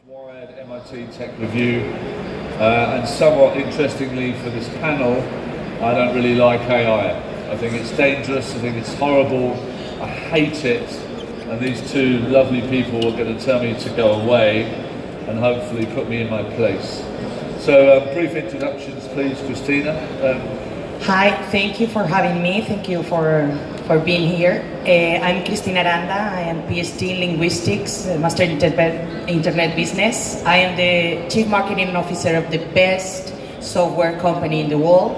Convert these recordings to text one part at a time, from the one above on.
Wired MIT Tech Review, and somewhat interestingly for this panel, I don't really like AI. I think it's dangerous, I think it's horrible, I hate it, and these two lovely people are going to tell me to go away and hopefully put me in my place. So brief introductions please, Cristina. Hi, thank you for having me, thank you for being here. I'm Cristina Aranda, I am PhD in Linguistics, Master in Internet Business. I am the Chief Marketing Officer of the best software company in the world.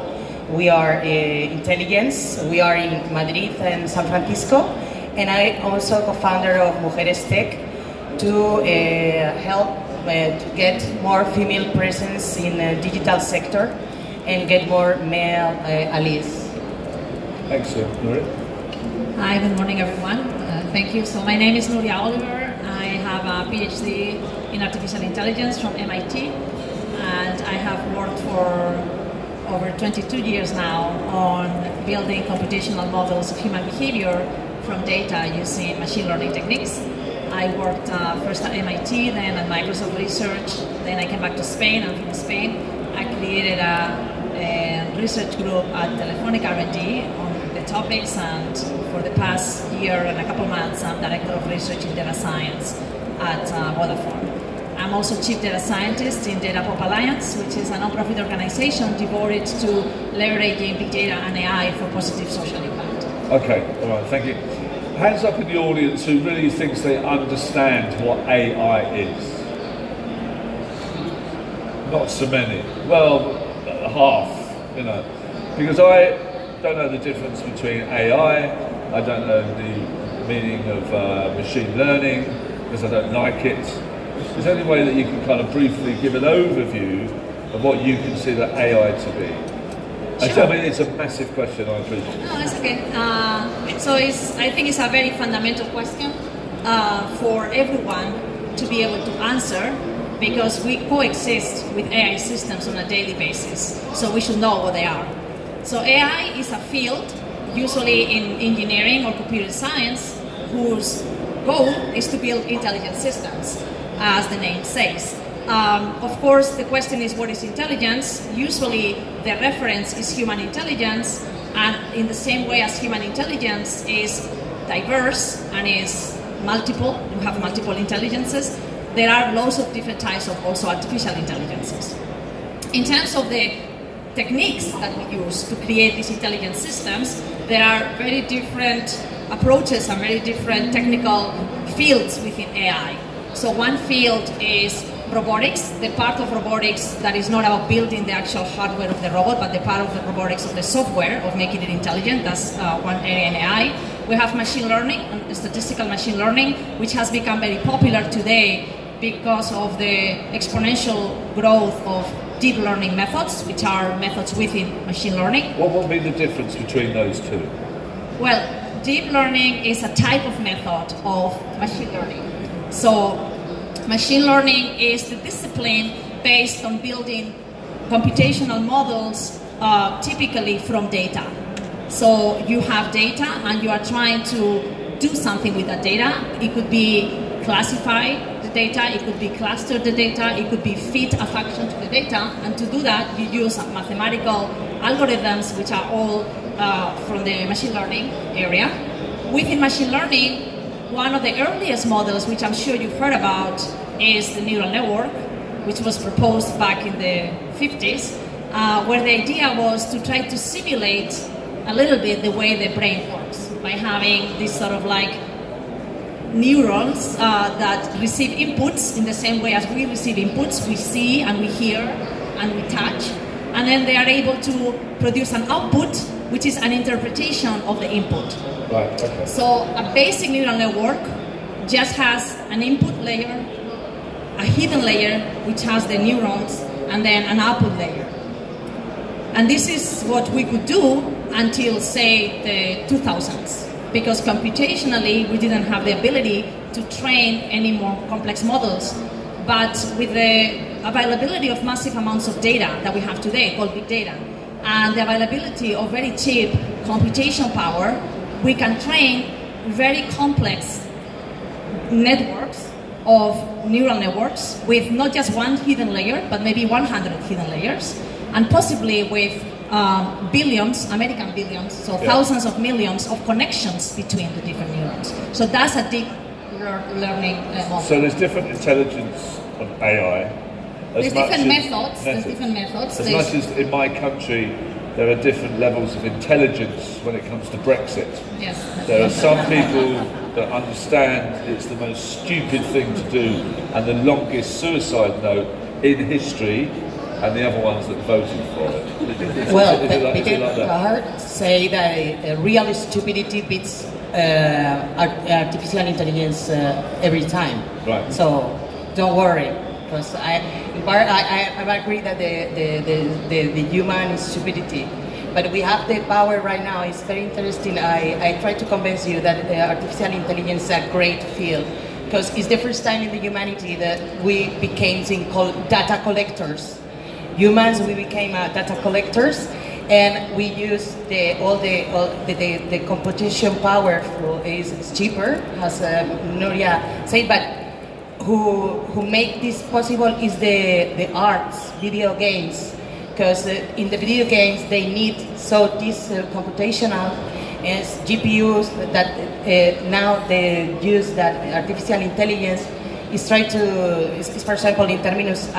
We are Intelygenz, we are in Madrid and San Francisco, and I also co-founder of Mujeres Tech to help to get more female presence in the digital sector and get more male allies. Excellent. Nuria? Hi, good morning everyone. Thank you. So my name is Nuria Oliver. I have a PhD in artificial intelligence from MIT, and I have worked for over 22 years now on building computational models of human behavior from data using machine learning techniques. I worked first at MIT, then at Microsoft Research, then I came back to Spain, and from Spain I created a research group at Telefónica R&D on the topics, and for the past year and a couple months I'm Director of Research in Data Science at Vodafone. I'm also Chief Data Scientist in Data Pop Alliance, which is a non-profit organization devoted to leveraging big data and AI for positive social impact. Okay, all right, thank you. Hands up in the audience who really thinks they understand what AI is. Not so many. Well, half, you know, because I don't know the difference between AI, I don't know the meaning of machine learning, because I don't like it. Is there any way that you can kind of briefly give an overview of what you consider AI to be? Sure. Tell me, it's a massive question, I appreciate it. No, it's okay. I think it's a very fundamental question for everyone to be able to answer, because we coexist with AI systems on a daily basis, so we should know what they are. So AI is a field, usually in engineering or computer science, whose goal is to build intelligent systems, as the name says. Of course, the question is, what is intelligence? Usually the reference is human intelligence, and in the same way as human intelligence is diverse and is multiple, you have multiple intelligences, there are lots of different types of also artificial intelligences. In terms of the techniques that we use to create these intelligent systems, there are very different approaches and very different technical fields within AI. So one field is robotics, the part of robotics that is not about building the actual hardware of the robot, but the part of the robotics of the software, of making it intelligent. That's one area in AI. We have machine learning, statistical machine learning, which has become very popular today because of the exponential growth of deep learning methods, which are methods within machine learning. What would be the difference between those two? Well, deep learning is a type of method of machine learning. So machine learning is the discipline based on building computational models, typically from data. So you have data and you are trying to do something with that data. It could be classify the data, it could be cluster the data, it could be fit a function to the data, and to do that you use mathematical algorithms, which are all from the machine learning area. Within machine learning, one of the earliest models, which I'm sure you've heard about, is the neural network, which was proposed back in the 50s, where the idea was to try to simulate a little bit the way the brain works by having this sort of like neurons that receive inputs in the same way as we receive inputs. We see and we hear and we touch, and then they are able to produce an output, which is an interpretation of the input. Right, okay. So a basic neural network just has an input layer, a hidden layer, which has the neurons, and then an output layer. And this is what we could do until, say, the 2000s. Because computationally we didn't have the ability to train any more complex models. But with the availability of massive amounts of data that we have today, called big data, and the availability of very cheap computation power, we can train very complex networks of neural networks with not just one hidden layer, but maybe 100 hidden layers, and possibly with billions, American billions, so thousands of millions of connections between the different neurons. So that's a deep learning model. So there's different intelligence of AI. There's different methods. There's different methods. As much as in my country, there are different levels of intelligence when it comes to Brexit. Yes. There are some people that understand it's the most stupid thing to do and the longest suicide note in history, and the other ones that voted for it. Well, Peter say that real stupidity beats artificial intelligence every time. Right. So don't worry, because I agree that the human is stupidity, but we have the power right now. It's very interesting. I try to convince you that artificial intelligence is a great field, because it's the first time in the humanity that we became data collectors. Humans, we became data collectors, and we use all the computation power is cheaper, as Nuria said, but who make this possible is the arts, video games, because in the video games they need this computational as GPUs that now they use that artificial intelligence is trying to, for example, in Terminus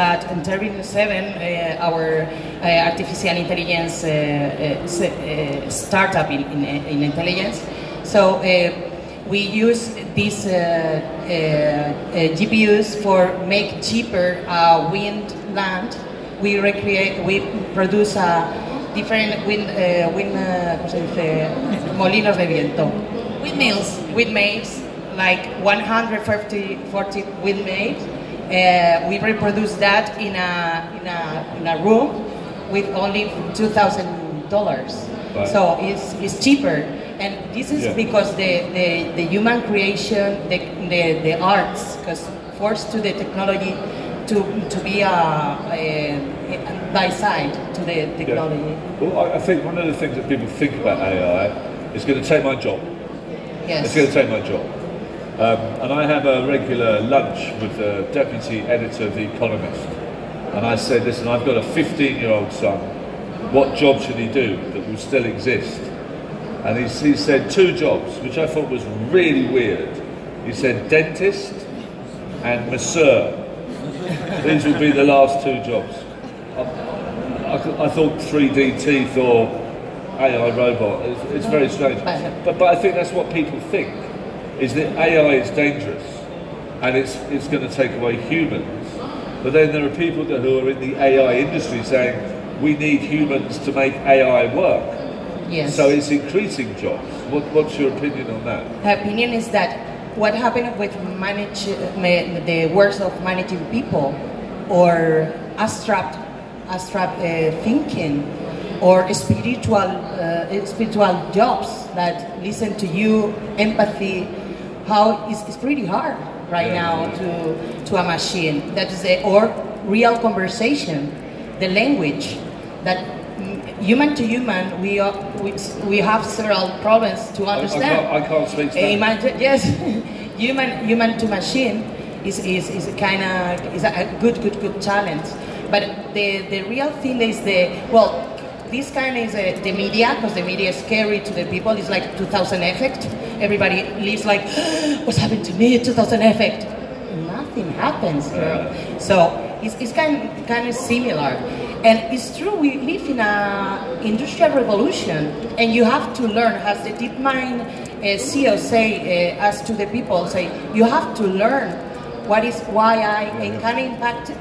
7, our artificial intelligence startup in Intelygenz. So we use these GPUs for make cheaper wind land. We produce different molinos de viento. Windmills. Like 140 windmills. We reproduce that in a room with only $2,000. Right. So it's cheaper, and this is because the human creation, the arts, because forced to the technology to be by side to the technology. Yeah. Well, I think one of the things that people think about AI is going to take my job. Yes. It's going to take my job. And I have a regular lunch with the deputy editor of The Economist. And I said, listen, I've got a 15-year-old son. What job should he do that will still exist? And he said 2 jobs, which I thought was really weird. He said dentist and masseur. These will be the last 2 jobs. I thought 3D teeth or AI robot. It's very strange. But I think that's what people think, is that AI is dangerous and it's going to take away humans. But then there are people who are in the AI industry saying we need humans to make AI work. Yes. So it's increasing jobs. What's your opinion on that? My opinion is that what happened with the works of managing people, or abstract thinking, or spiritual jobs that listen to you, empathy, how it's pretty hard right now to a machine. That is or real conversation, the language that human to human we have several problems to understand. I can't speak Spanish. Yes, human to machine is a good challenge. But the real thing is this kind is the media, because the media is scary to the people. It's like 2000 effect. Everybody lives like, what's happened to me? 2000 effect. Nothing happens. So it's kind of similar. And it's true, we live in an industrial revolution, and you have to learn, as the DeepMind CEO say, as to the people, say, you have to learn what is why and can impact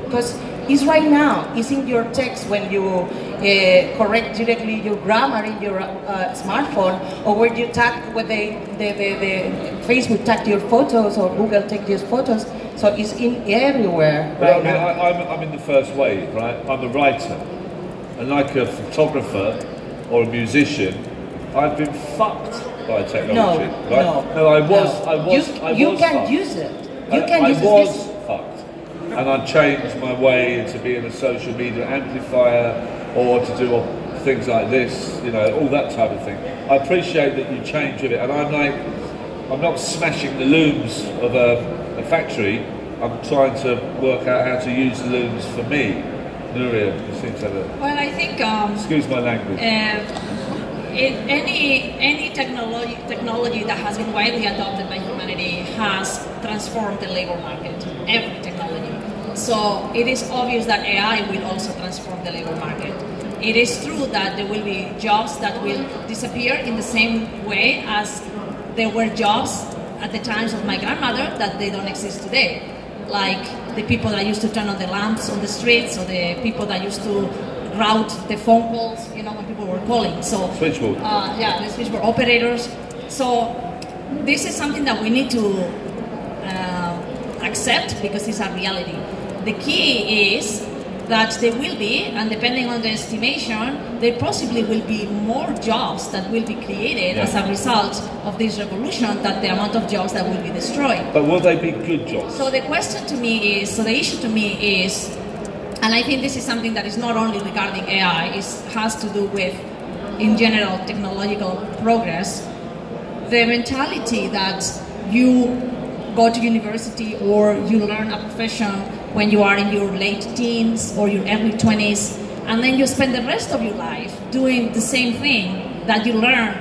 because it's right now, it's in your text when you correct directly your grammar in your smartphone, or when you tag with the Facebook tag your photos, or Google take your photos. So it's in everywhere right now. I'm in the first wave, right? I'm a writer, and like a photographer or a musician, I've been fucked by technology. I was. You can fucked. use it. I was fucked, and I changed my way into being a social media amplifier, or to do things like this, all that type of thing. I appreciate that you change with it, and I'm not smashing the looms of a a factory, I'm trying to work out how to use the looms for me. Nuria, you seem to have a... Well, I think... excuse my language. Any technology that has been widely adopted by humanity has transformed the labor market, every technology. So it is obvious that AI will also transform the labor market. It is true that there will be jobs that will disappear in the same way as there were jobs at the times of my grandmother that they don't exist today. Like the people that used to turn on the lamps on the streets, or the people that used to route the phone calls, you know, when people were calling. So switchboard. Yeah, the switchboard operators. So this is something that we need to accept because it's a reality. The key is that there will be, and depending on the estimation, there possibly will be more jobs that will be created as a result of this revolution than the amount of jobs that will be destroyed. But will they be good jobs? So the question to me is, so the issue to me is, and I think this is something that is not only regarding AI, it has to do with, in general, technological progress, the mentality that you go to university or you learn a profession when you are in your late teens or your early 20s, and then you spend the rest of your life doing the same thing that you learned,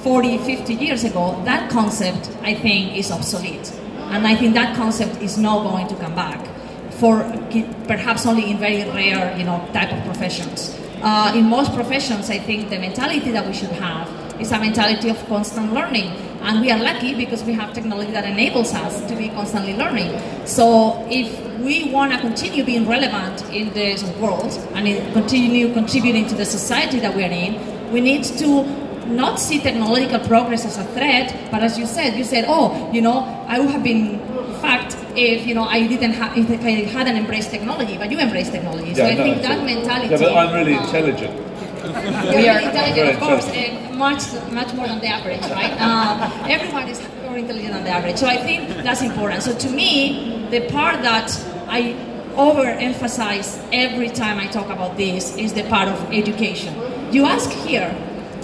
40, 50 years ago. That concept, I think, is obsolete. And I think that concept is not going to come back, for perhaps only in very rare, type of professions. In most professions, I think the mentality that we should have is a mentality of constant learning. And we are lucky because we have technology that enables us to be constantly learning. So if we want to continue being relevant in this world and continue contributing to the society that we are in, we need to not see technological progress as a threat, but as you said, I would have been fucked if if I hadn't embraced technology, but you embrace technology. So I think that mentality. Yeah, but I'm really intelligent. We are intelligent, of course, much more than the average, right? Everyone is more intelligent than the average. So I think that's important. So to me, the part that I overemphasize every time I talk about this is the part of education. You ask here,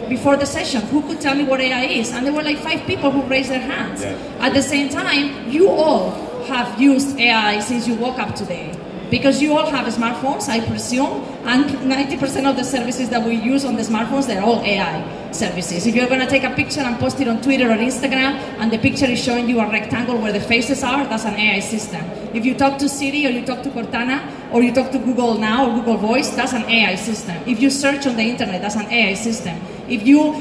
before the session, who could tell me what AI is? And there were like 5 people who raised their hands. Yeah. At the same time, you all have used AI since you woke up today. Because you all have smartphones, I presume, and 90% of the services that we use on the smartphones, they're all AI services. If you're going to take a picture and post it on Twitter or Instagram, and the picture is showing you a rectangle where the faces are, that's an AI system. If you talk to Siri, or you talk to Cortana, or you talk to Google Now, or Google Voice, that's an AI system. If you search on the internet, that's an AI system. If you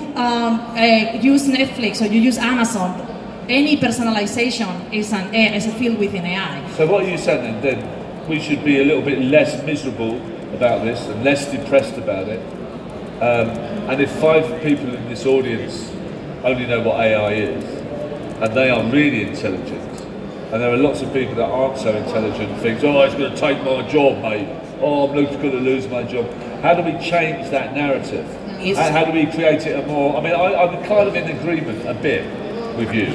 use Netflix, or you use Amazon, any personalization is a field within AI. So what are you saying then? We should be a little bit less miserable about this and less depressed about it. And if 5 people in this audience only know what AI is, and they are really intelligent, and there are lots of people that aren't so intelligent, think, oh, it's going to take my job, mate. Oh, I'm going to lose my job. How do we change that narrative? How do we create it a more... I'm kind of in agreement a bit with you,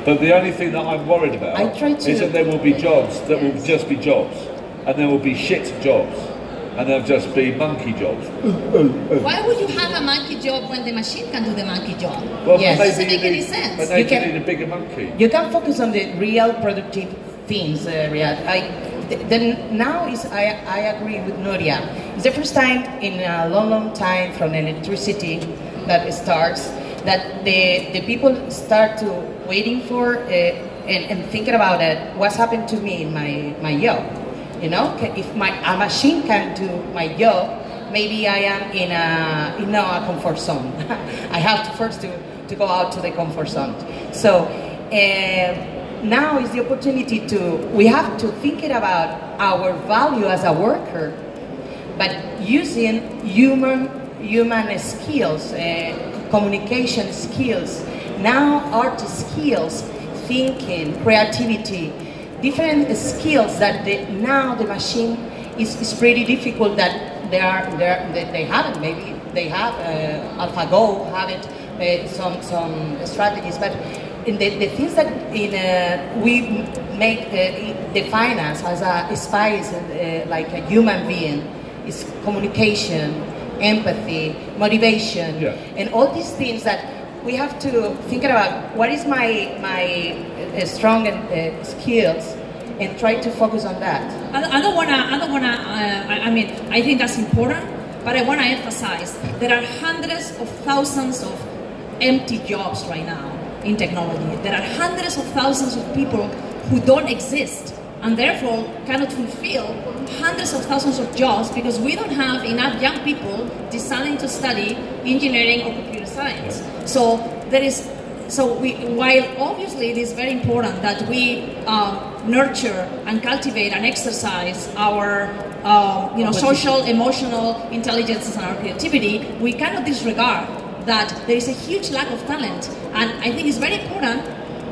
but the only thing that I'm worried about is that there will be jobs that will just be jobs, and there will be shit jobs, and there'll just be monkey jobs. Why would you have a monkey job when the machine can do the monkey job? Well, yes. Doesn't make any sense. But maybe you need a bigger monkey. You can focus on the real productive things, Riyad. I agree with Nuria. It's the first time in a long time from electricity that starts that the people start to waiting for and thinking about it. What's happened to me in my job? If a machine can do my job, maybe I am in a comfort zone. I have to first to go out to the comfort zone. So now is the opportunity we have to think about our value as a worker, but using human skills, communication skills, now art skills, thinking, creativity, different skills that now the machine is pretty difficult that they haven't. Maybe they have AlphaGo have it, some strategies, but in the things that we make define us as a spice, like a human being, is communication, empathy, motivation, and all these things that we have to think about. What is my strong skills and try to focus on that. I don't wanna. I mean, I think that's important, but I wanna emphasize there are hundreds of thousands of empty jobs right now in technology. There are hundreds of thousands of people who don't exist and therefore cannot fulfill hundreds of thousands of jobs because we don't have enough young people deciding to study engineering or computer science. So there is. While obviously it is very important that we nurture and cultivate and exercise our social, emotional intelligences and our creativity, we cannot disregard that there is a huge lack of talent. And I think it's very important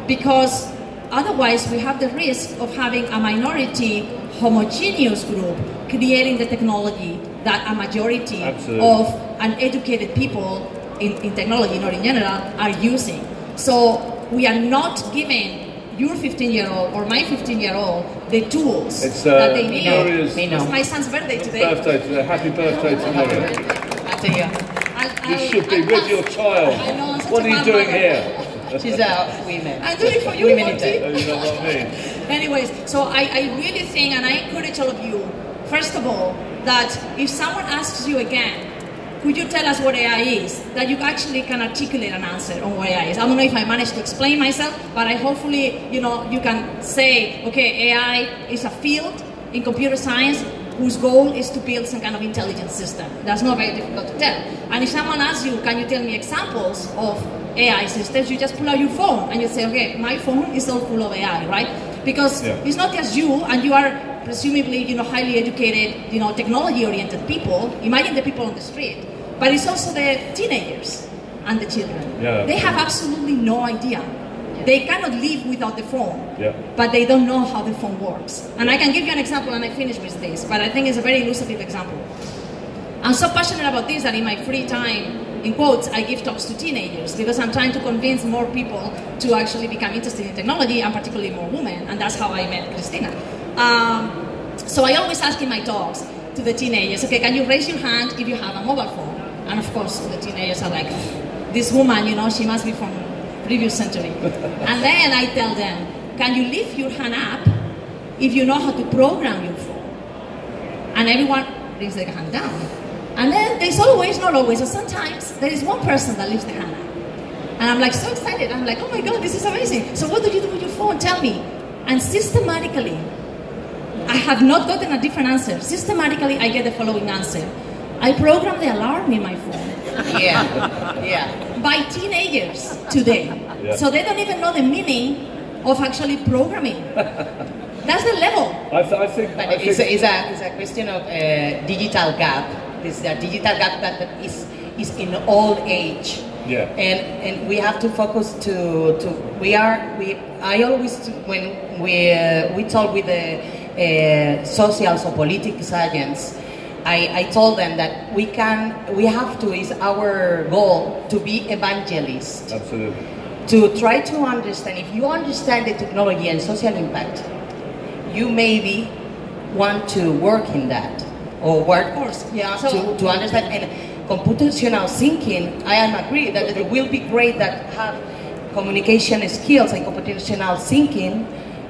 because otherwise we have the risk of having a minority homogeneous group creating the technology that a majority of uneducated people in technology, not in general, are using. So we are not giving your 15-year-old or my 15-year-old the tools that they need. It's my son's birthday today. Happy birthday to Nuria. You should be with your child. I know, what are you doing here? She's a women. I'm doing it for you, You know what I mean? Anyways, so I really think, and I encourage all of you, first of all, that if someone asks you again, could you tell us what AI is? That you actually can articulate an answer on what AI is. I don't know if I managed to explain myself, but hopefully, you can say, okay, AI is a field in computer science whose goal is to build some kind of intelligent system. That's not very difficult to tell. And if someone asks you, can you tell me examples of AI systems, you just pull out your phone and you say, okay, my phone is all full of AI, right? Because it's not just you, and you are presumably, highly educated, technology-oriented people. Imagine the people on the street. But it's also the teenagers and the children. Yeah, they have absolutely no idea. They cannot live without the phone, but they don't know how the phone works. And I can give you an example, and I finish with this, but I think it's a very illustrative example. I'm so passionate about this that in my free time, in quotes, I give talks to teenagers because I'm trying to convince more people to actually become interested in technology, and particularly more women, and that's how I met Cristina. So I always ask in my talks to the teenagers, okay, can you raise your hand if you have a mobile phone? And of course, the teenagers are like, this woman, she must be from previous century. And then I tell them, can you lift your hand up if you know how to program your phone? And everyone brings their hand down. And then there's always, not always, but sometimes there is one person that lifts the hand up. And I'm like so excited. I'm like, oh my God, this is amazing. So what do you do with your phone? Tell me. And systematically, I have not gotten a different answer. Systematically, I get the following answer. I program the alarm in my phone. By teenagers today. So they don't even know the meaning of actually programming. That's the level. I think it's a question of digital gap. It's a digital gap that is in all age. And we have to focus I always, when we talk with the socials or political science, I told them that it's our goal to be evangelists. Absolutely. To try to understand, if you understand the technology and social impact, you maybe want to work in that, or work, to understand. And computational thinking, I am agree that it will be great that have communication skills and computational thinking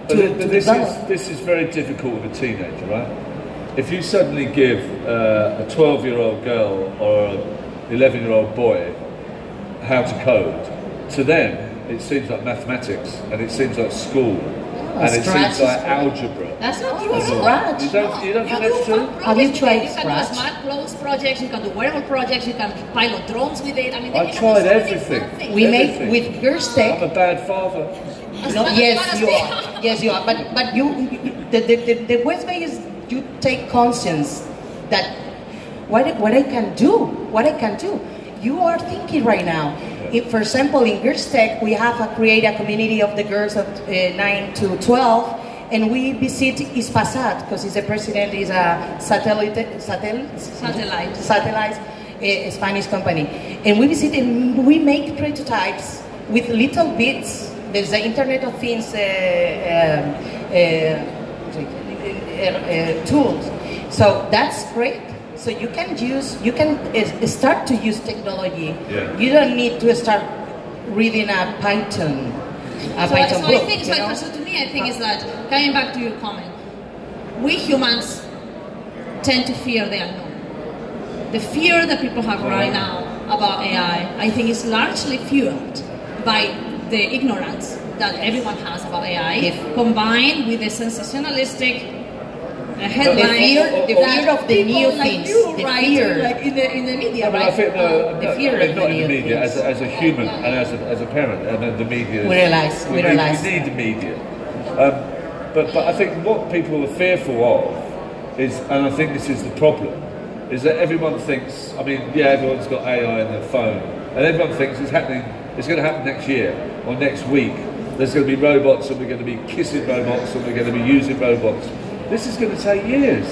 this is very difficult with a teenager, right? If you suddenly give a 12-year-old girl or an 11-year-old boy how to code, to them it seems like mathematics, and it seems like school, and it seems like algebra. That's not true. Scratch. You don't think that's true? Have you tried You can Scratch? do smart clothes projects, you can do wearable projects, you can pilot drones with it. I mean, I tried everything. We make with Gerstech. I'm a bad father. No, yes, you are. Yes, you are. But the best way is you take conscience that what I can do. You are thinking right now. If, for example, in Gerstech, we have create a community of the girls of 9 to 12, and we visit Ispasat because the president is a satellite Spanish company, and we visit and we make prototypes with little bits. There's the Internet of Things tools, so that's great. So you can start to use technology. You don't need to start reading a Python a Python so book. I think, so to me, I think is that, coming back to your comment, we humans tend to fear the unknown. The fear that people have right now about AI, I think is largely fueled by the ignorance that everyone has about AI, combined with the sensationalistic headline, the fear of the new like things, you, the right, fear, like in the media, I right? think the fear of not the in the new media, things. as a human and as a parent, and then the media. We realize. We need the media. But I think what people are fearful of is, and I think this is the problem, is that everyone thinks. I mean, yeah, everyone's got AI in their phone, and everyone thinks it's happening. It's going to happen next year or next week. There's going to be robots, and we're going to be kissing robots, and we're going to be using robots. This is going to take years.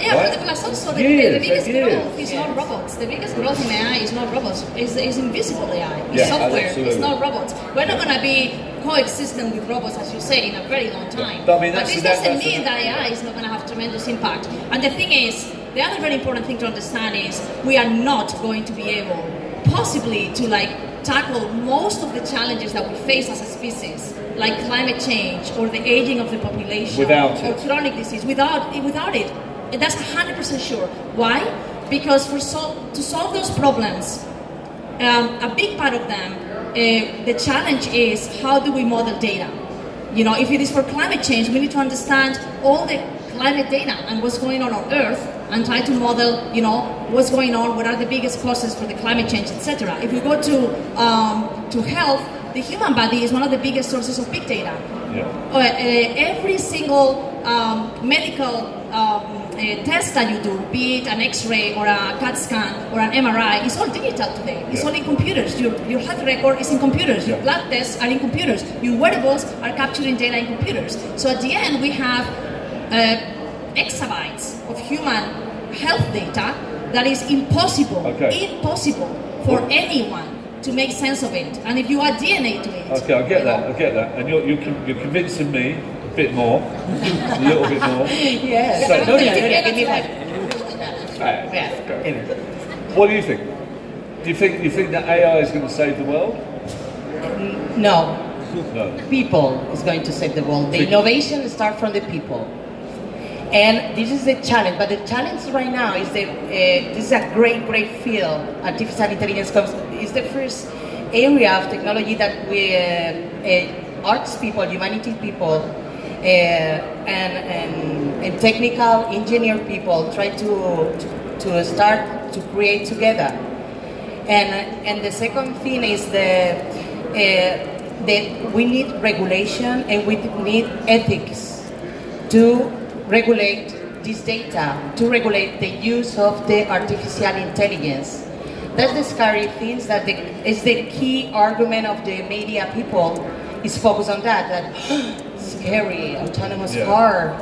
Yeah, right? but plus also the biggest growth is not robots. The biggest growth in AI is not robots. It's invisible AI. It's software. Absolutely. It's not robots. We're not going to be coexistent with robots, as you say, in a very long time. Yeah. But, I mean, this doesn't mean that AI is not going to have tremendous impact. And the thing is, the other very important thing to understand is we are not going to be able, possibly, to tackle most of the challenges that we face as a species, like climate change or the aging of the population, or chronic disease, without it. And that's 100% sure. Why? Because to solve those problems, a big part of them, the challenge is how do we model data? If it is for climate change, we need to understand all the climate data and what's going on Earth, and try to model, what's going on, what are the biggest causes for the climate change, etc. If we go to health, the human body is one of the biggest sources of big data. Yeah. Every single medical test that you do, be it an X-ray or a CAT scan or an MRI, is all digital today. It's all in computers. Your health record is in computers. Your blood tests are in computers. Your wearables are capturing data in computers. So at the end, we have exabytes of human health data that is impossible for anyone to make sense of it. And if you add DNA to it... Okay, I get that. And you're convincing me a bit more, a little bit more. Yes. So, give me one. What do you think? Do you think that AI is going to save the world? No. People is going to save the world. The innovation starts from the people. And this is the challenge, but the challenge right now is that this is a great field. Artificial intelligence is the first area of technology that we arts people, humanity people, and technical engineer people try to start to create together. And the second thing is that we need regulation and we need ethics to regulate this data, to regulate the use of the artificial intelligence. That's the scary things that is the key argument of the media people is focused on that scary, autonomous car,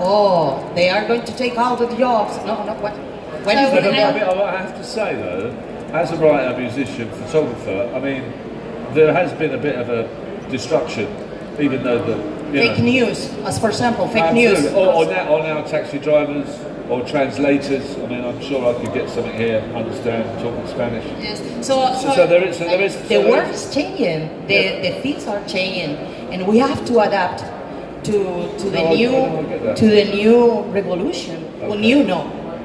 they are going to take all the jobs. What is it? I have to say though, as a writer, musician, photographer, I mean, there has been a bit of a destruction, even though fake news, as for example, fake news. Or now taxi drivers or translators. I mean, I'm sure I could get something here, understand, talking Spanish. Yes. So there is. The world is changing. The things are changing, and we have to adapt to the new revolution. Okay.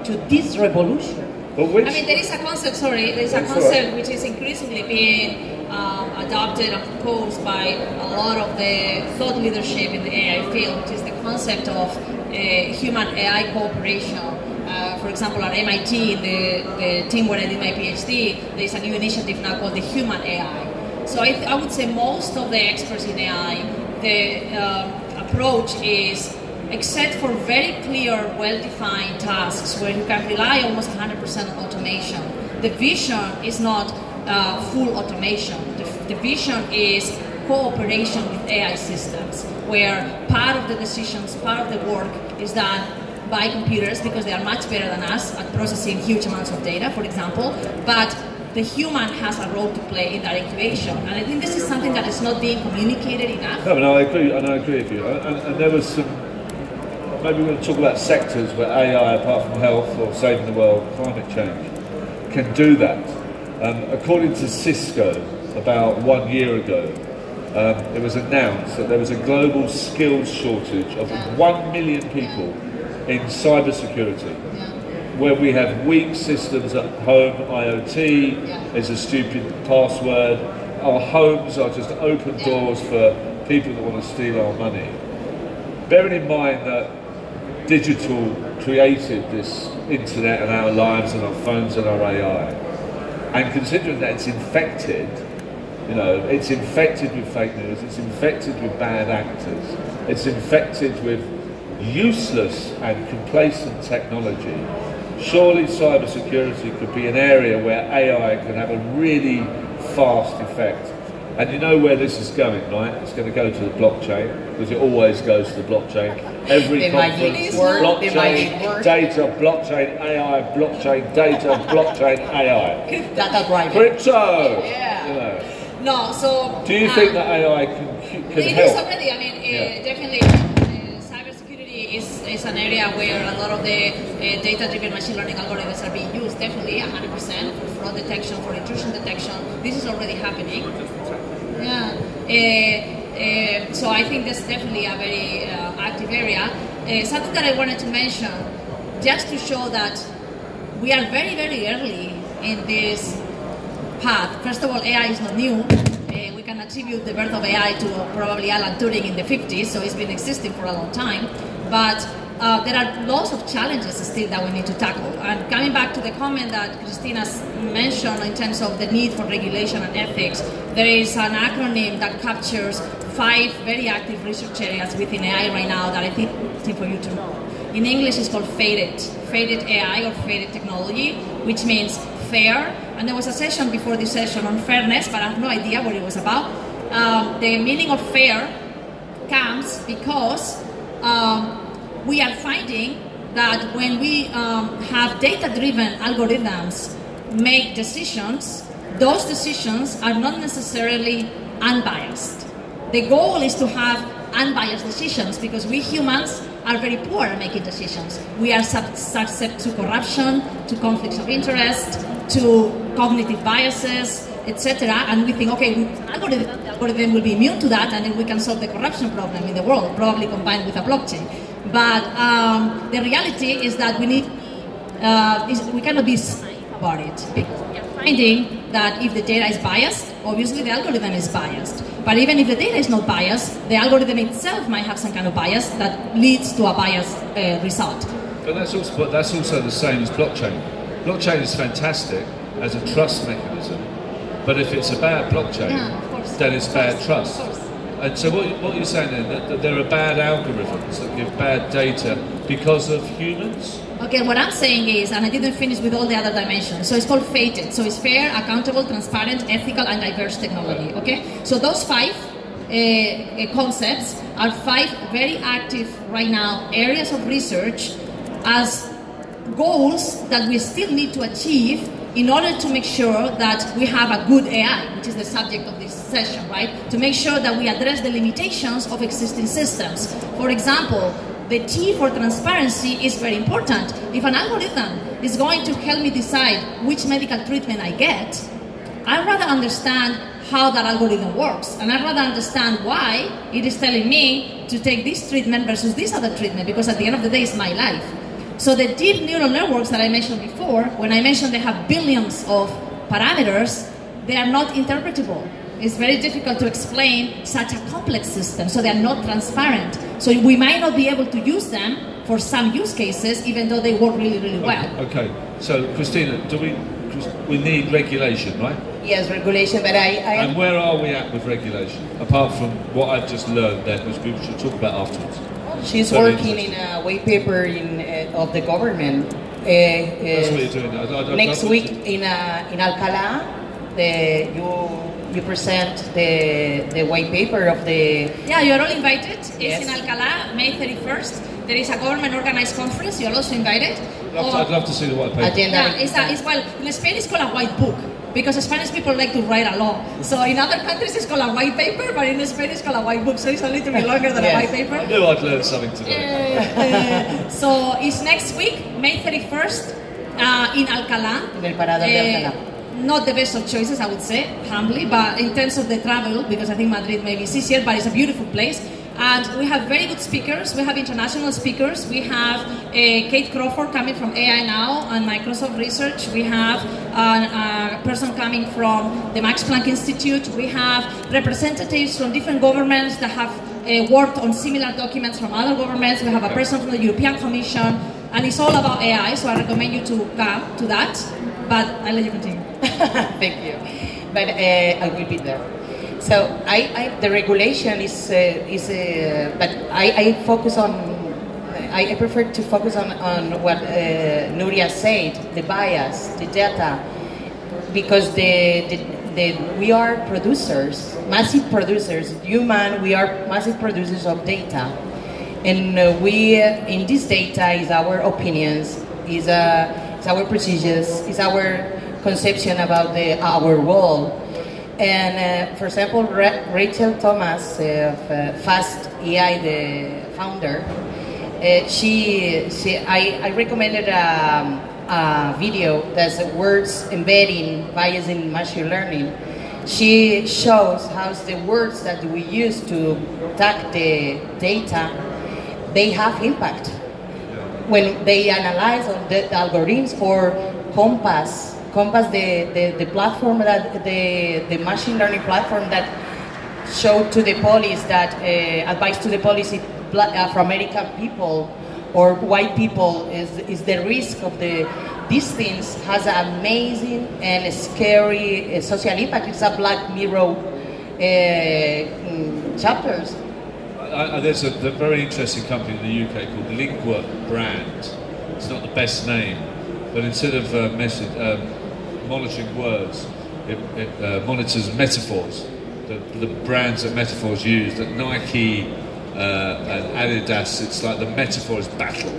To this revolution. There is a concept. There is a concept which is increasingly being adopted and proposed by a lot of the thought leadership in the AI field, which is the concept of human AI cooperation. For example, at MIT, the team where I did my PhD, there is a new initiative now called the Human AI. So I would say most of the experts in AI, the approach is, except for very clear, well-defined tasks where you can rely almost 100% on automation, the vision is not full automation. The vision is cooperation with AI systems, where part of the decisions, part of the work is done by computers because they are much better than us at processing huge amounts of data, for example, but the human has a role to play in that incubation. And I think this is something that is not being communicated enough. No, I agree with you. And there was some, maybe we're going to talk about sectors where AI, apart from health or saving the world, climate change, can do that. According to Cisco, about 1 year ago, it was announced that there was a global skills shortage of 1 million people in cybersecurity, where we have weak systems at home. IoT is a stupid password. Our homes are just open doors for people that want to steal our money. Bearing in mind that digital created this internet and our lives and our phones and our AI, and considering that it's infected, you know, it's infected with fake news, it's infected with bad actors, it's infected with useless and complacent technology. Surely cybersecurity could be an area where AI can have a really fast effect. And you know where this is going, right? It's going to go to the blockchain, because it always goes to the blockchain. Every conference, blockchain, data, blockchain, AI, blockchain, data, blockchain, AI. Data driven. Crypto! Yeah. You know. No, so... Do you think that AI can it help? is already, I mean, definitely cybersecurity is an area where a lot of the data-driven machine learning algorithms are being used, definitely, 100% for fraud detection, for intrusion detection. This is already happening. Yeah. So I think that's definitely a very active area. Something that I wanted to mention, just to show that we are very, very early in this path. First of all, AI is not new. We can attribute the birth of AI to probably Alan Turing in the 50s, so it's been existing for a long time. But there are lots of challenges still that we need to tackle. And coming back to the comment that Cristina mentioned in terms of the need for regulation and ethics, there is an acronym that captures 5 very active research areas within AI right now that I think is interesting for you to know. In English, it's called FADED AI or FADED technology, which means fair. And there was a session before this session on fairness, but I have no idea what it was about. The meaning of fair comes because we are finding that when we have data-driven algorithms make decisions, those decisions are not necessarily unbiased. The goal is to have unbiased decisions because we humans are very poor at making decisions. We are subject to corruption, to conflicts of interest, to cognitive biases, etc. And we think, okay, the algorithm will be immune to that, and then we can solve the corruption problem in the world, probably combined with a blockchain. But the reality is that we cannot be about it, because we are finding that if the data is biased, obviously the algorithm is biased. But even if the data is not biased, the algorithm itself might have some kind of bias that leads to a biased result. But that's also the same as blockchain. Blockchain is fantastic as a trust mechanism, but if it's a bad blockchain, then it's bad trust. And so what you're saying then, that there are bad algorithms that give bad data because of humans? Okay, what I'm saying is, and I didn't finish with all the other dimensions, so it's called FATED, so it's fair, accountable, transparent, ethical, and diverse technology, okay? So those 5 concepts are 5 very active right now areas of research as goals that we still need to achieve in order to make sure that we have a good AI, which is the subject of this session, right? To make sure that we address the limitations of existing systems. For example, the T for transparency is very important. If an algorithm is going to help me decide which medical treatment I get, I'd rather understand how that algorithm works, and I'd rather understand why it is telling me to take this treatment versus this other treatment, because at the end of the day, it's my life. So the deep neural networks that I mentioned before, when I mentioned they have billions of parameters, they are not interpretable. It's very difficult to explain such a complex system, so they are not transparent. So we might not be able to use them for some use cases, even though they work really, really well. Okay. So, Cristina, we need regulation, right? Yes, regulation, but And where are we at with regulation, apart from what I've just learned there, which we should talk about afterwards? She's working in a white paper of the government. That's what you're doing. Next week in Alcalá, you present the white paper of the... Yeah, you're all invited. It's yes. in Alcalá, May 31st. There is a government-organized conference. You're also invited. I'd love to see the white paper. Yeah, well, in Spain it's called a white book, because Spanish people like to write a lot. So in other countries it's called a white paper, but in Spain it's called a white book, so it's a little bit longer than a white paper. I knew I'd learn something today. So it's next week, May 31st, in Alcalá. En el Parador de Alcalá. not the best of choices, I would say, humbly, but in terms of the travel, because I think Madrid maybe is easier, but it's a beautiful place. And we have very good speakers. We have international speakers. We have Kate Crawford coming from AI Now and Microsoft Research. We have a person coming from the Max Planck Institute. We have representatives from different governments that have worked on similar documents from other governments. We have a person from the European Commission. And it's all about AI, so I recommend you to come to that. But I'll let you continue. Thank you. But I will be there. So the regulation is but I focus on, I prefer to focus on what Nuria said, the bias, the data, because we are producers, massive producers, we are massive producers of data. And we, in this data, is our opinions, is our procedures, is our conception about our world. And for example, Rachel Thomas of Fast AI, the founder, I recommended a video that's words embedding bias in machine learning. She shows how the words that we use to tag the data, they have impact when they analyze on the algorithms or Compass, the platform that the machine learning platform that showed to the police that advised to the police if Afro-American people or white people is the risk of these things, has an amazing and scary social impact. It's a Black Mirror chapters. There's a very interesting company in the UK called Lingua Brand. It's not the best name, but instead of monitoring words, it monitors metaphors, the brands that metaphors use. That Nike and Adidas, it's like the metaphor is battle,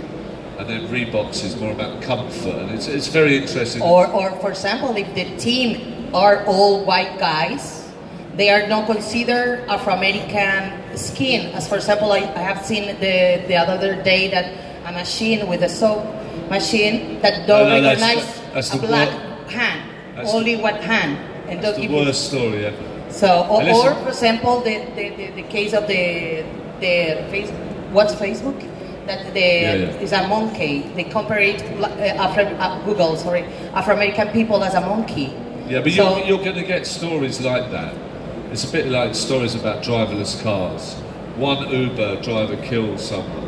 and then Reebok's is more about comfort, and it's very interesting. Or for example, if the team are all white guys, they are not considered Afro-American skin. As for example, I have seen the other day that a machine with a soap machine that don't recognize a black hand, only one hand. And that's the worst story ever. So, or for example, the case of the Facebook, what's Facebook? That is a monkey. They compare it, Google, sorry, Afro-American people as a monkey. Yeah, but so, you're going to get stories like that. It's a bit like stories about driverless cars. One Uber driver kills someone,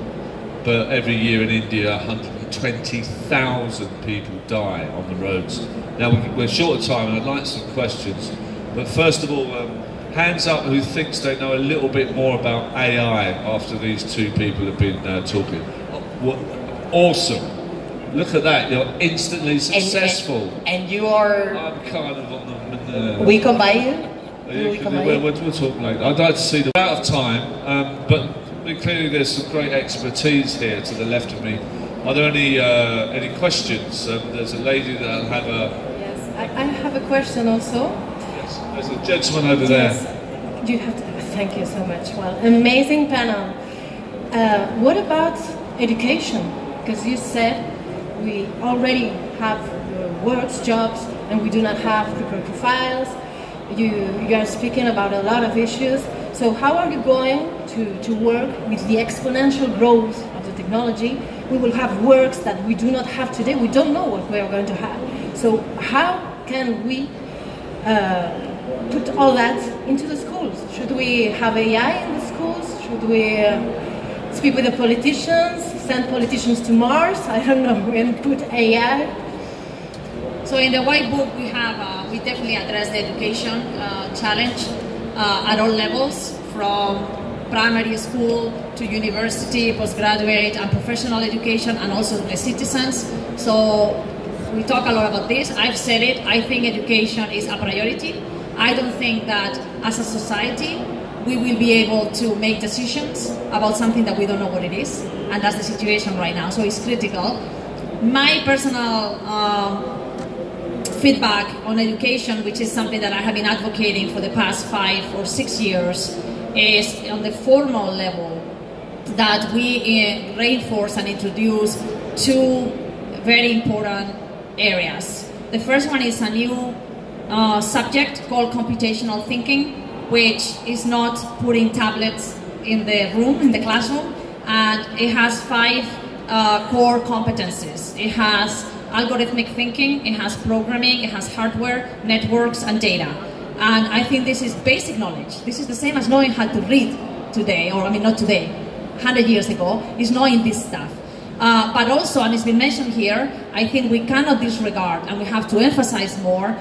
but every year in India, 120,000 people die on the roads. Now, we're short of time, and I'd like some questions. But first of all, hands up who thinks they know a little bit more about AI after these two people have been talking. Awesome. Look at that, you're instantly successful. And you are... I'm kind of on the... We can buy you? We'll talk later. I'd like to see the out of time, but clearly there's some great expertise here to the left of me. Are there any questions? There's a lady that'll have a... Yes, I have a question also. Yes, there's a gentleman over there. You have to, thank you so much. Well, amazing panel. What about education? Because you said we already have works, jobs, and we do not have prepared profiles. You are speaking about a lot of issues. So how are you going to work with the exponential growth of the technology? We will have works that we do not have today. We don't know what we are going to have. So how can we put all that into the schools? Should we have AI in the schools? Should we speak with the politicians, send politicians to Mars? I don't know, and put AI? So in the white book we have, we definitely address the education challenge at all levels, from primary school to university, postgraduate and professional education, and also the citizens. So we talk a lot about this. I've said it, I think education is a priority. I don't think that as a society we will be able to make decisions about something that we don't know what it is, and that's the situation right now, so it's critical. My personal feedback on education, which is something that I have been advocating for the past 5 or 6 years, is on the formal level that we reinforce and introduce 2 very important areas. The first one is a new subject called computational thinking, which is not putting tablets in the room, in the classroom, and it has 5 core competencies. It has algorithmic thinking, it has programming, it has hardware, networks, and data. And I think this is basic knowledge. This is the same as knowing how to read today, or I mean not today, 100 years ago, is knowing this stuff. But also, and it's been mentioned here, I think we cannot disregard, and we have to emphasize more,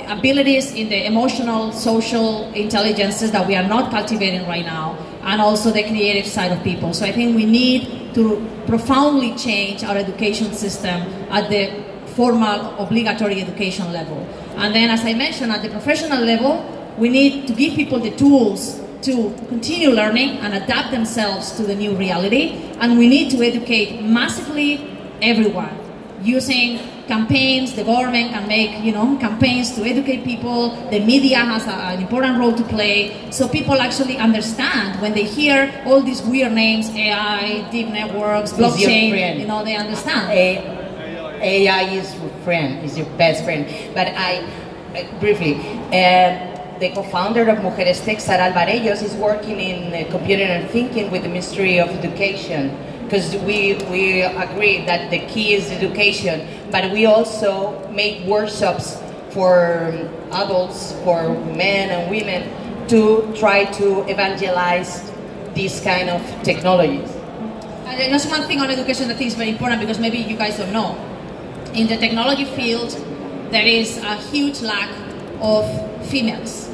abilities in the emotional, social intelligences that we are not cultivating right now, and also the creative side of people. So I think we need to profoundly change our education system at the formal, obligatory education level. And then, as I mentioned, at the professional level, we need to give people the tools to continue learning and adapt themselves to the new reality. And we need to educate massively everyone using campaigns. The government can make, campaigns to educate people. The media has an important role to play, so people actually understand when they hear all these weird names, AI, deep networks, blockchain, they understand. AI is your friend, is your best friend. But briefly, the co-founder of Mujeres Tech, Sara Alvarellos, is working in computer and thinking with the Ministry of Education, because we agree that the key is education, but we also make workshops for adults, for men and women, to try to evangelize these kind of technologies. And there's one thing on education that I think is very important, because maybe you guys don't know. In the technology field, there is a huge lack of females.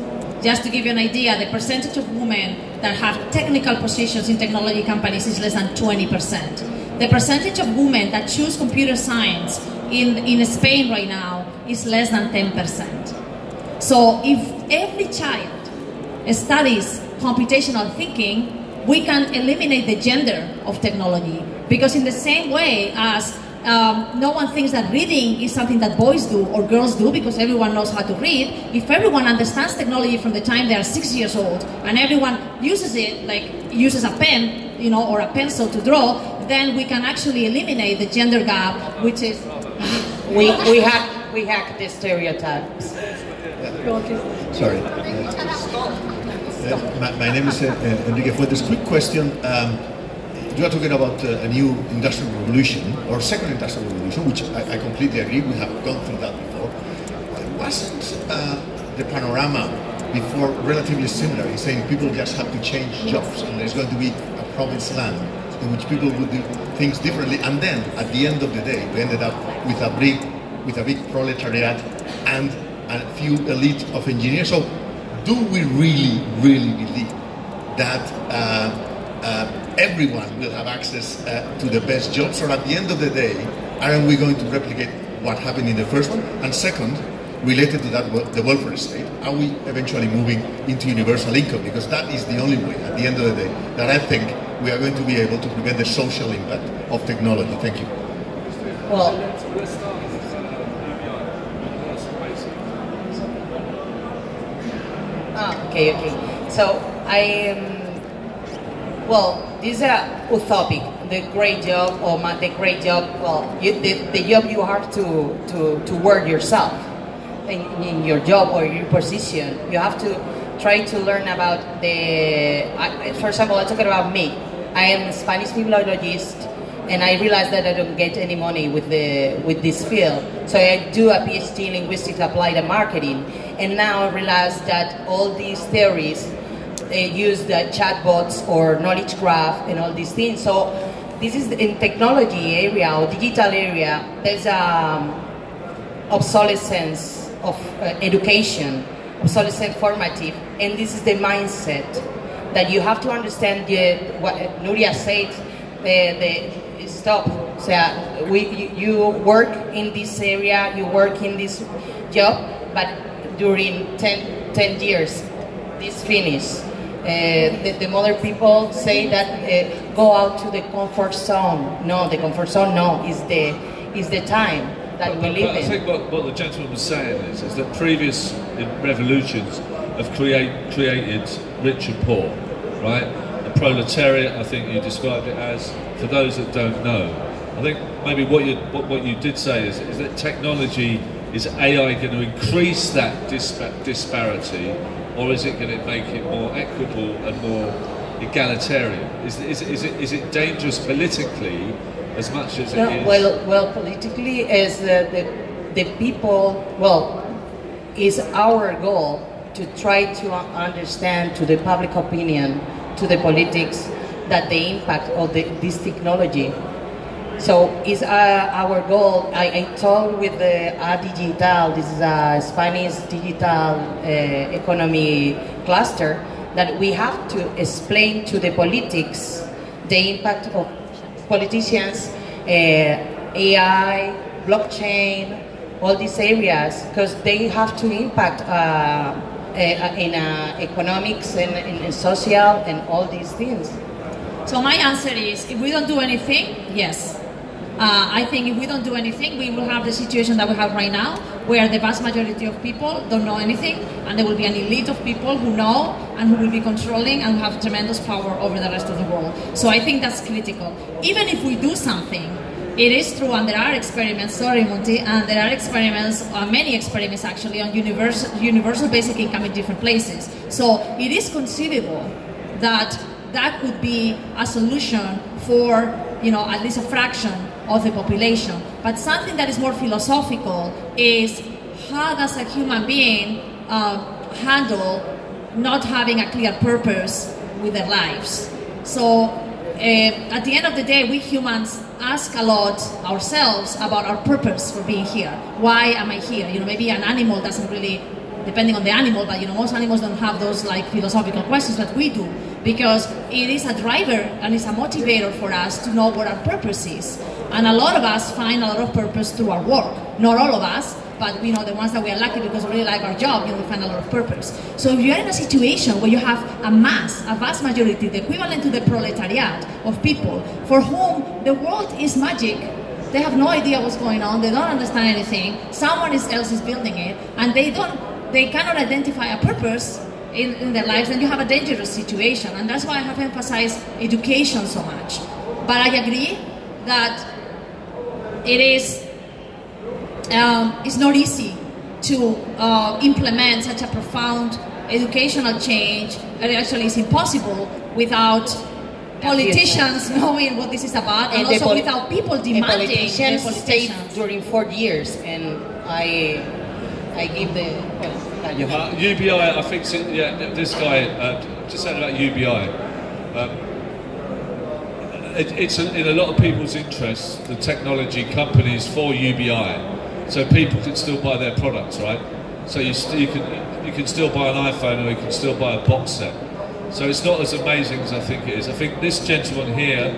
Just to give you an idea, the percentage of women that have technical positions in technology companies is less than 20%. The percentage of women that choose computer science in Spain right now is less than 10%. So if every child studies computational thinking, we can eliminate the gender of technology. Because in the same way as no one thinks that reading is something that boys do or girls do, because everyone knows how to read. If everyone understands technology from the time they are 6 years old, and everyone uses it, like uses a pen, or a pencil to draw, then we can actually eliminate the gender gap, which is we hack the stereotypes. Sorry. My name is Enrique Fuentes. Quick question. You are talking about a new industrial revolution, or second industrial revolution, which I completely agree. We have gone through that before. Wasn't the panorama before relatively similar in saying people just have to change jobs, and there's going to be a promised land in which people would do things differently, and then at the end of the day we ended up with a big proletariat and a few elite of engineers. So do we really believe that everyone will have access to the best jobs, or at the end of the day, aren't we going to replicate what happened in the first one? And second, related to that, the welfare state, are we eventually moving into universal income? Because that is the only way, at the end of the day, that I think we are going to be able to prevent the social impact of technology. Thank you. Well, okay. So this is a utopic. The great job, or the great job. Well, the job you have to work yourself in your job or your position. You have to try to learn about for example, I'm talking about me. I am a Spanish philologist, and I realized that I don't get any money with this field. So I do a PhD in linguistics applied to marketing, and now I realize that all these theories use the chatbots or knowledge graph and all these things. So this is in technology area or digital area. There's obsolescence of education, obsolescence formative, and this is the mindset that you have to understand. What Nuria said, the stop. So you work in this area, you work in this job, but during 10 years, this finish. The modern people say that go out to the comfort zone. No, the comfort zone, no, is the time that we live in. I think what the gentleman was saying is that previous revolutions have created rich and poor, right? The proletariat, I think you described it as, for those that don't know. I think maybe what you did say is that technology is AI going to increase that disparity, or is it going to make it more equitable and more egalitarian? Is it dangerous politically as much as it is? Well, politically, is the people. Well, is our goal to try to understand to the public opinion, to the politics, that the impact of this technology. So is our goal. I talked with the Digital, this is a Spanish digital economy cluster, that we have to explain to the politics the impact of politicians, AI, blockchain, all these areas, because they have to impact in economics and in social and all these things. So my answer is, if we don't do anything, yes. I think if we don't do anything, we will have the situation that we have right now, where the vast majority of people don't know anything, and there will be an elite of people who know and who will be controlling and have tremendous power over the rest of the world. So I think that's critical. Even if we do something, it is true, and there are experiments, sorry Monty, and there are experiments, many experiments actually, on universal basic income in different places. So it is conceivable that that could be a solution for, at least a fraction of the population. But something that is more philosophical is, how does a human being handle not having a clear purpose with their lives? So at the end of the day, we humans ask a lot ourselves about our purpose for being here. Why am I here? Maybe an animal doesn't really, depending on the animal, but most animals don't have those philosophical questions that we do, because it is a driver and it's a motivator for us to know what our purpose is. And a lot of us find a lot of purpose through our work. Not all of us, but the ones that we are lucky because we really like our job, we find a lot of purpose. So if you're in a situation where you have a vast majority, the equivalent to the proletariat of people, for whom the world is magic, they have no idea what's going on, they don't understand anything, someone else is building it, and they cannot identify a purpose in their lives, then you have a dangerous situation. And that's why I have emphasized education so much. But I agree that it is it's not easy to implement such a profound educational change. It actually is impossible without politicians knowing what this is about, and also without people demanding. Politicians stayed during 4 years, and I give the... UBI, I think, this guy, just said about UBI. It's in a lot of people's interests, the technology companies for UBI, so people can still buy their products, right? So you can still buy an iPhone, or you can still buy a box set. So it's not as amazing as I think it is. I think this gentleman here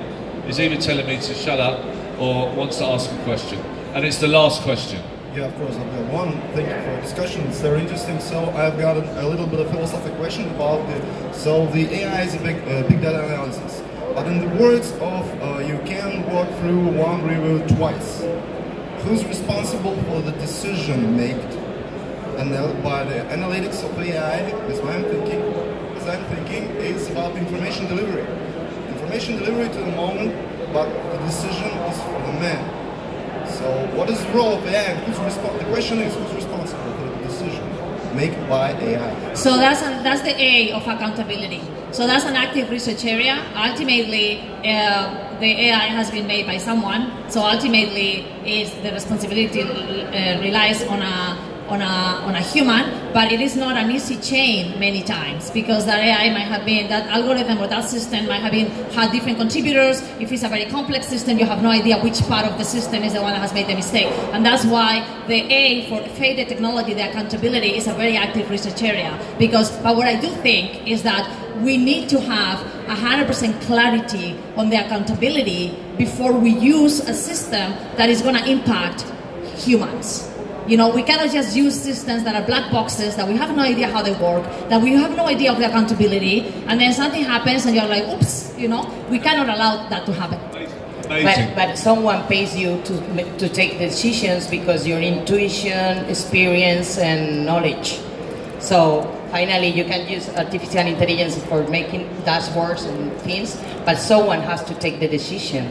is either telling me to shut up or wants to ask a question, and it's the last question. Yeah, of course, I've got one. Thank you for the discussion. It's very interesting. So I've got a little bit of philosophical question about the AI is a big data analysis. But in the words of you can walk through one river twice. Who's responsible for the decision made by the analytics of AI? As I'm thinking, is about information delivery. Information delivery to the moment, but the decision is for the man. So what is the role of AI? The question is, who's responsible for the decision made by AI? So that's the A of accountability. So that's an active research area. Ultimately, the AI has been made by someone. So ultimately, the responsibility relies on a human, but it is not an easy chain many times, because that AI might have been, that algorithm or that system might have had different contributors. If it's a very complex system, you have no idea which part of the system is the one that has made the mistake. And that's why the A for faded technology, the accountability, is a very active research area. But what I do think is that we need to have 100% clarity on the accountability before we use a system that is going to impact humans. We cannot just use systems that are black boxes, that we have no idea how they work, that we have no idea of the accountability, and then something happens and you're like, oops, we cannot allow that to happen. But someone pays you to take decisions because your intuition, experience, and knowledge. So finally, you can use artificial intelligence for making dashboards and things, but someone has to take the decision.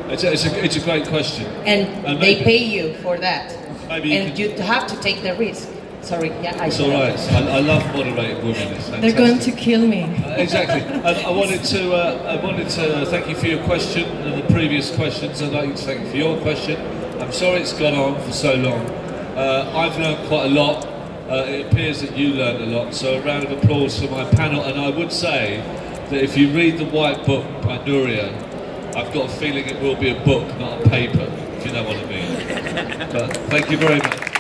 It's a great question. And they pay you for that. Maybe you and could- you have to take the risk. Sorry, yeah, It's all right. I love moderated women. It's They're going to fantastic. kill me. Exactly. I wanted to thank you for your question and the previous questions. I'd like to thank you for your question. I'm sorry it's gone on for so long. I've learned quite a lot. It appears that you learned a lot. So a round of applause for my panel. And I would say that if you read the white book by Nuria, I've got a feeling it will be a book, not a paper, if you know what I mean. But thank you very much.